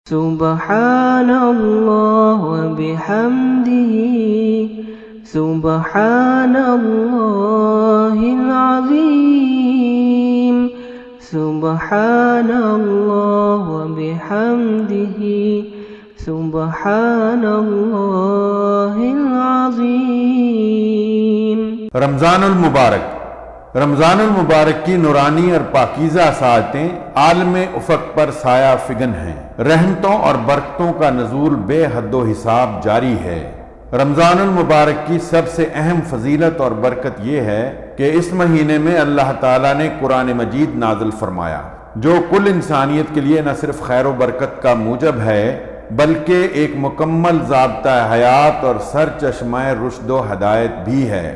سبحان اللہ وبحمدہ سبحان اللہ العظیم سبحان اللہ وبحمدہ سبحان اللہ العظیم۔ رمضان المبارک رمضان المبارک کی نورانی اور پاکیزہ ساعتیں عالم افق پر سایہ فگن ہیں۔ رحمتوں اور برکتوں کا نزول بے حد و حساب جاری ہے۔ رمضان المبارک کی سب سے اہم فضیلت اور برکت یہ ہے کہ اس مہینے میں اللہ تعالیٰ نے قرآن مجید نازل فرمایا، جو کل انسانیت کے لیے نہ صرف خیر و برکت کا موجب ہے بلکہ ایک مکمل ضابطہ حیات اور سرچشمہ رشد و ہدایت بھی ہے۔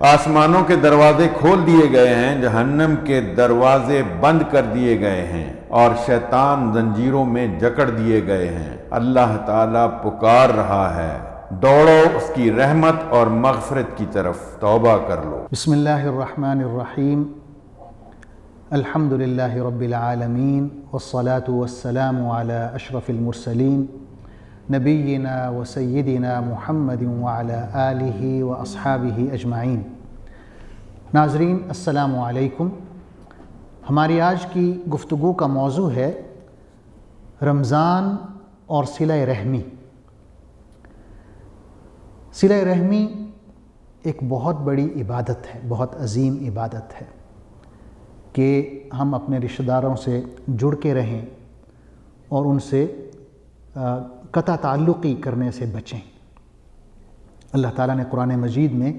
آسمانوں کے دروازے کھول دیے گئے ہیں، جہنم کے دروازے بند کر دیے گئے ہیں اور شیطان زنجیروں میں جکڑ دیے گئے ہیں۔ اللہ تعالیٰ پکار رہا ہے، دوڑو اس کی رحمت اور مغفرت کی طرف، توبہ کر لو۔ بسم اللہ الرحمن الرحیم، الحمد للہ رب العالمین والصلاة والسلام علی اشرف المرسلین نبینا و سیدنا محمد وعلی آلہ و اصحابہ اجمعین۔ ناظرین السلام علیکم۔ ہماری آج کی گفتگو کا موضوع ہے رمضان اور صلہ رحمی۔ صلہ رحمی ایک بہت بڑی عبادت ہے، بہت عظیم عبادت ہے کہ ہم اپنے رشتہ داروں سے جڑ کے رہیں اور ان سے قطع تعلقی کرنے سے بچیں۔ اللہ تعالیٰ نے قرآن مجید میں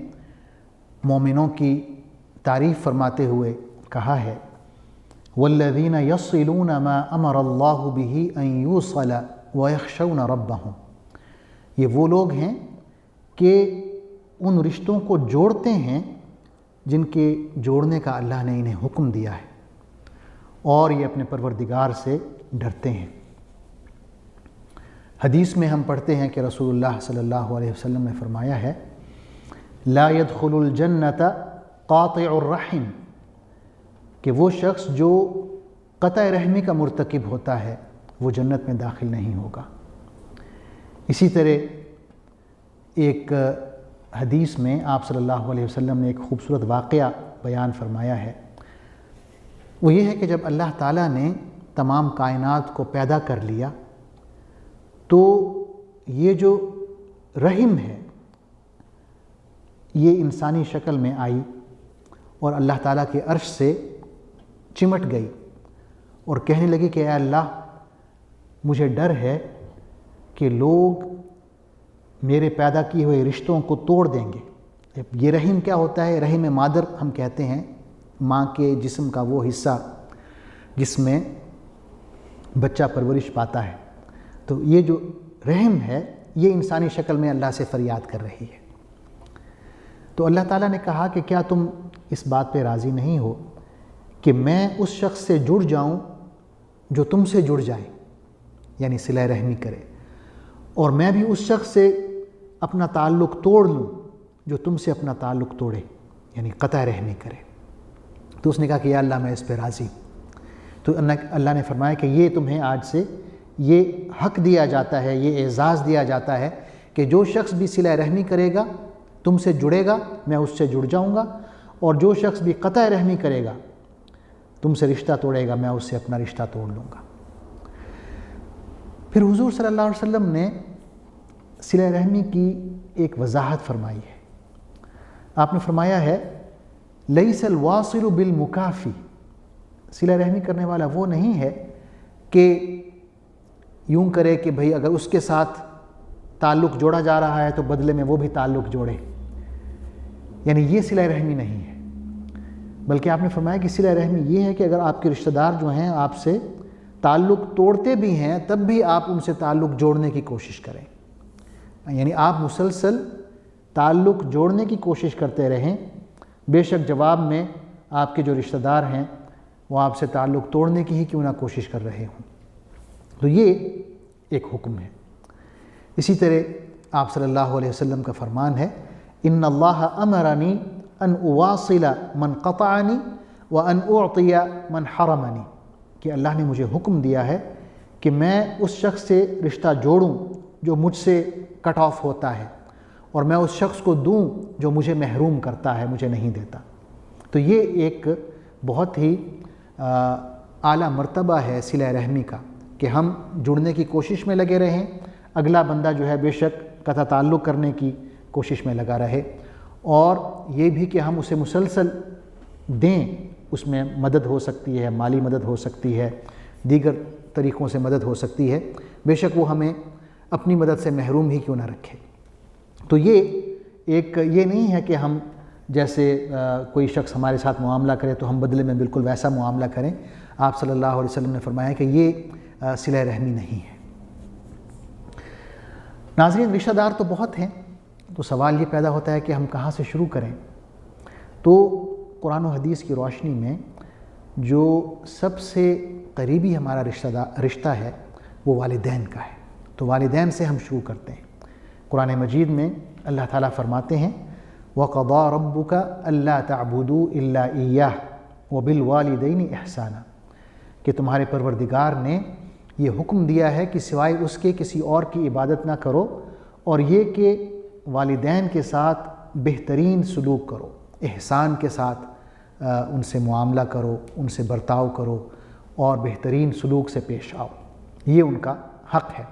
مومنوں کی تعریف فرماتے ہوئے کہا ہے وَالَّذِينَ يَصِّلُونَ مَا أَمَرَ اللَّهُ بِهِ أَن يُوصَلَ وَيَخْشَوْنَ رَبَّهُم۔ یہ وہ لوگ ہیں کہ ان رشتوں کو جوڑتے ہیں جن کے جوڑنے کا اللہ نے انہیں حکم دیا ہے اور یہ اپنے پروردگار سے ڈرتے ہیں۔ حدیث میں ہم پڑھتے ہیں کہ رسول اللہ صلی اللہ علیہ وسلم نے فرمایا ہے لا يدخل الجنة قاطع الرحم، کہ وہ شخص جو قطع رحمی کا مرتکب ہوتا ہے وہ جنت میں داخل نہیں ہوگا۔ اسی طرح ایک حدیث میں آپ صلی اللہ علیہ وسلم نے ایک خوبصورت واقعہ بیان فرمایا ہے، وہ یہ ہے کہ جب اللہ تعالیٰ نے تمام کائنات کو پیدا کر لیا تو یہ جو رحم ہے یہ انسانی شکل میں آئی اور اللہ تعالیٰ کے عرش سے چمٹ گئی اور کہنے لگی کہ اے اللہ، مجھے ڈر ہے کہ لوگ میرے پیدا کیے ہوئے رشتوں کو توڑ دیں گے۔ یہ رحم کیا ہوتا ہے؟ رحم مادر ہم کہتے ہیں ماں کے جسم کا وہ حصہ جس میں بچہ پرورش پاتا ہے۔ تو یہ جو رحم ہے یہ انسانی شکل میں اللہ سے فریاد کر رہی ہے۔ تو اللہ تعالیٰ نے کہا کہ کیا تم اس بات پہ راضی نہیں ہو کہ میں اس شخص سے جڑ جاؤں جو تم سے جڑ جائے، یعنی صلہ رحمی کرے، اور میں بھی اس شخص سے اپنا تعلق توڑ لوں جو تم سے اپنا تعلق توڑے، یعنی قطع رحمی کرے۔ تو اس نے کہا کہ یا اللہ میں اس پہ راضی ہوں۔ تو اللہ نے فرمایا کہ یہ تمہیں آج سے یہ حق دیا جاتا ہے، یہ اعزاز دیا جاتا ہے کہ جو شخص بھی صلہ رحمی کرے گا، تم سے جڑے گا، میں اس سے جڑ جاؤں گا، اور جو شخص بھی قطع رحمی کرے گا، تم سے رشتہ توڑے گا، میں اس سے اپنا رشتہ توڑ لوں گا۔ پھر حضور صلی اللہ علیہ وسلم نے صلہ رحمی کی ایک وضاحت فرمائی ہے۔ آپ نے فرمایا ہے لیس الواصل بالمکافی، صلہ رحمی کرنے والا وہ نہیں ہے کہ یوں کرے کہ بھئی اگر اس کے ساتھ تعلق جوڑا جا رہا ہے تو بدلے میں وہ بھی تعلق جوڑے، یعنی یہ صلہ رحمی نہیں ہے، بلکہ آپ نے فرمایا کہ صلہ رحمی یہ ہے کہ اگر آپ کے رشتہ دار جو ہیں آپ سے تعلق توڑتے بھی ہیں تب بھی آپ ان سے تعلق جوڑنے کی کوشش کریں، یعنی آپ مسلسل تعلق جوڑنے کی کوشش کرتے رہیں، بے شک جواب میں آپ کے جو رشتہ دار ہیں وہ آپ سے تعلق توڑنے کی ہی کیوں نہ کوشش کر رہے ہوں۔ تو یہ ایک حکم ہے۔ اسی طرح آپ صلی اللہ علیہ وسلم کا فرمان ہے ان اللہ امرنی ان اواصل من قطعنی وان اعطی من حرمنی، کہ اللہ نے مجھے حکم دیا ہے کہ کہ میں اس شخص سے رشتہ جوڑوں جو مجھ سے کٹ آف ہوتا ہے، اور میں اس شخص کو دوں جو مجھے محروم کرتا ہے، مجھے نہیں دیتا۔ تو یہ ایک بہت ہی اعلیٰ مرتبہ ہے صلہ رحمی کا، کہ ہم جڑنے کی کوشش میں لگے رہیں، اگلا بندہ جو ہے بے شک قطع تعلق کرنے کی کوشش میں لگا رہے، اور یہ بھی کہ ہم اسے مسلسل دیں۔ اس میں مدد ہو سکتی ہے، مالی مدد ہو سکتی ہے، دیگر طریقوں سے مدد ہو سکتی ہے، بے شک وہ ہمیں اپنی مدد سے محروم ہی کیوں نہ رکھے۔ تو یہ نہیں ہے کہ ہم جیسے کوئی شخص ہمارے ساتھ معاملہ کرے تو ہم بدلے میں بالکل ویسا معاملہ کریں۔ آپ صلی اللہ علیہ وسلم نے فرمایا کہ یہ صلہ رحمی نہیں ہے۔ ناظرین، رشتہ دار تو بہت ہیں، تو سوال یہ پیدا ہوتا ہے کہ ہم کہاں سے شروع کریں؟ تو قرآن و حدیث کی روشنی میں جو سب سے قریبی ہمارا رشتہ ہے وہ والدین کا ہے، تو والدین سے ہم شروع کرتے ہیں۔ قرآن مجید میں اللہ تعالیٰ فرماتے ہیں وَقَضَىٰ رَبُّكَ أَلَّا تَعْبُدُوا إِلَّا إِيَّاهُ وَبِالْوَالِدَيْنِ إِحْسَانًا، کہ تمہارے پروردگار نے یہ حکم دیا ہے کہ سوائے اس کے کسی اور کی عبادت نہ کرو، اور یہ کہ والدین کے ساتھ بہترین سلوک کرو، احسان کے ساتھ ان سے معاملہ کرو، ان سے برتاؤ کرو، اور بہترین سلوک سے پیش آؤ، یہ ان کا حق ہے۔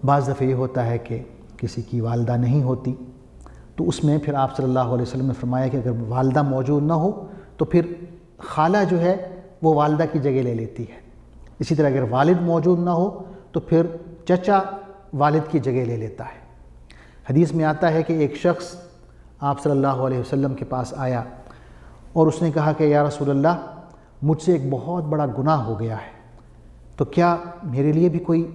بعض دفعہ یہ ہوتا ہے کہ کسی کی والدہ نہیں ہوتی، تو اس میں پھر آپ صلی اللہ علیہ وسلم نے فرمایا کہ اگر والدہ موجود نہ ہو تو پھر خالہ جو ہے وہ والدہ کی جگہ لے لیتی ہے۔ اسی طرح اگر والد موجود نہ ہو تو پھر چچا والد کی جگہ لے لیتا ہے۔ حدیث میں آتا ہے کہ ایک شخص آپ صلی اللہ علیہ وسلم کے پاس آیا اور اس نے کہا کہ یا رسول اللہ، مجھ سے ایک بہت بڑا گناہ ہو گیا ہے، تو کیا میرے لیے بھی کوئی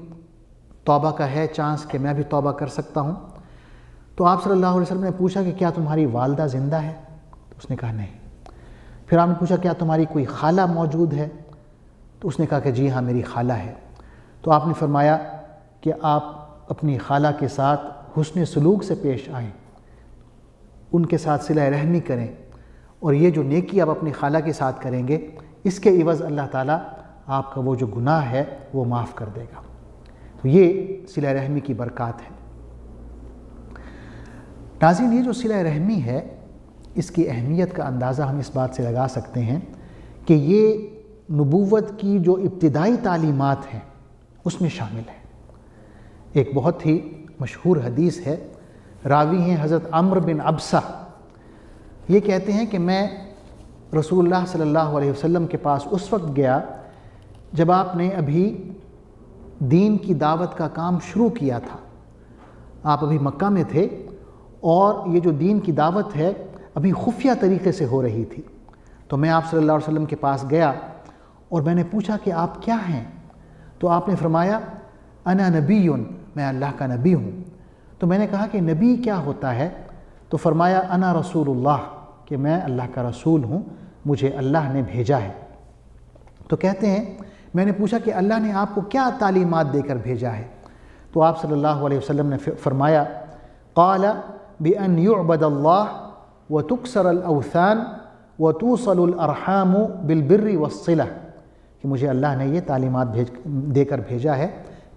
توبہ کا ہے چانس کہ میں بھی توبہ کر سکتا ہوں؟ تو آپ صلی اللہ علیہ وسلم نے پوچھا کہ کیا تمہاری والدہ زندہ ہے؟ تو اس نے کہا نہیں۔ پھر آپ نے پوچھا کیا تمہاری کوئی خالہ موجود ہے؟ تو اس نے کہا کہ جی ہاں میری خالہ ہے۔ تو آپ نے فرمایا کہ آپ اپنی خالہ کے ساتھ حسن سلوک سے پیش آئیں، ان کے ساتھ صلہ رحمی کریں، اور یہ جو نیکی آپ اپنی خالہ کے ساتھ کریں گے اس کے عوض اللہ تعالیٰ آپ کا وہ جو گناہ ہے وہ معاف کر دے گا۔ تو یہ صلہ رحمی کی برکات ہے۔ ناظرین، یہ جو صلہ رحمی ہے اس کی اہمیت کا اندازہ ہم اس بات سے لگا سکتے ہیں کہ یہ نبوت کی جو ابتدائی تعلیمات ہیں اس میں شامل ہے۔ ایک بہت ہی مشہور حدیث ہے، راوی ہیں حضرت عمرو بن عبسہ، یہ کہتے ہیں کہ میں رسول اللہ صلی اللہ علیہ وسلم کے پاس اس وقت گیا جب آپ نے ابھی دین کی دعوت کا کام شروع کیا تھا۔ آپ ابھی مکہ میں تھے اور یہ جو دین کی دعوت ہے ابھی خفیہ طریقے سے ہو رہی تھی۔ تو میں آپ صلی اللہ علیہ وسلم کے پاس گیا اور میں نے پوچھا کہ آپ کیا ہیں؟ تو آپ نے فرمایا انا نبی، میں اللہ کا نبی ہوں۔ تو میں نے کہا کہ نبی کیا ہوتا ہے؟ تو فرمایا انا رسول اللہ، کہ میں اللہ کا رسول ہوں، مجھے اللہ نے بھیجا ہے۔ تو کہتے ہیں میں نے پوچھا کہ اللہ نے آپ کو کیا تعلیمات دے کر بھیجا ہے؟ تو آپ صلی اللہ علیہ وسلم نے فرمایا قال بأن يعبد الله وتكسر الأوثان وتوصل الأرحام بالبر والصلة، کہ مجھے اللہ نے یہ تعلیمات دے کر بھیجا ہے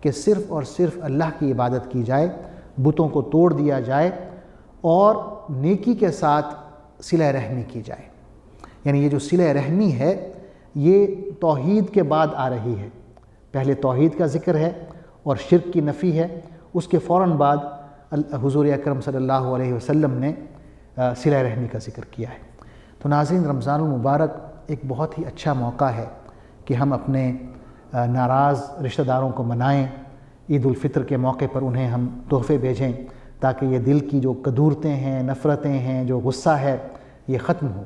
کہ صرف اور صرف اللہ کی عبادت کی جائے، بتوں کو توڑ دیا جائے اور نیکی کے ساتھ صلہ رحمی کی جائے۔ یعنی یہ جو صلہ رحمی ہے یہ توحید کے بعد آ رہی ہے، پہلے توحید کا ذکر ہے اور شرک کی نفی ہے، اس کے فوراً بعد حضور اکرم صلی اللہ علیہ وسلم نے صلہ رحمی کا ذکر کیا ہے۔ تو ناظرین، رمضان المبارک ایک بہت ہی اچھا موقع ہے کہ ہم اپنے ناراض رشتہ داروں کو منائیں، عید الفطر کے موقع پر انہیں ہم تحفے بھیجیں تاکہ یہ دل کی جو کدورتیں ہیں، نفرتیں ہیں، جو غصہ ہے یہ ختم ہو،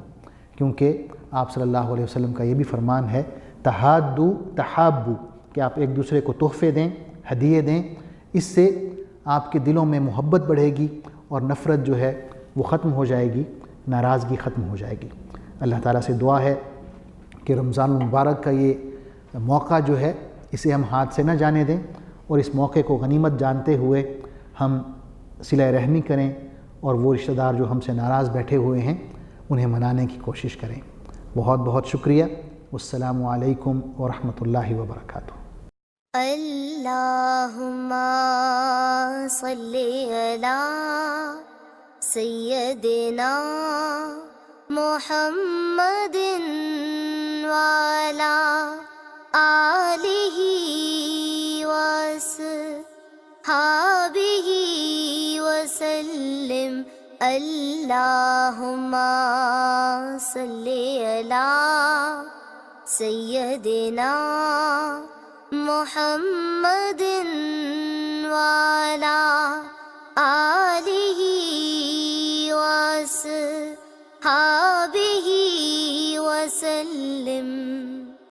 کیونکہ آپ صلی اللہ علیہ وسلم کا یہ بھی فرمان ہے تحادو تحابو، کہ آپ ایک دوسرے کو تحفے دیں، ہدیے دیں، اس سے آپ کے دلوں میں محبت بڑھے گی اور نفرت جو ہے وہ ختم ہو جائے گی، ناراضگی ختم ہو جائے گی۔ اللہ تعالیٰ سے دعا ہے کہ رمضان المبارک کا یہ موقع جو ہے اسے ہم ہاتھ سے نہ جانے دیں، اور اس موقع کو غنیمت جانتے ہوئے ہم صلہ رحمی کریں اور وہ رشتہ دار جو ہم سے ناراض بیٹھے ہوئے ہیں انہیں منانے کی کوشش کریں۔ بہت بہت شکریہ۔ والسلام علیکم ورحمۃ اللہ وبرکاتہ۔ اللہم صلی علی سیدنا محمد وعلی آلہ وصحبہ وسلم۔ اللہم صلی علی سیدنا محمد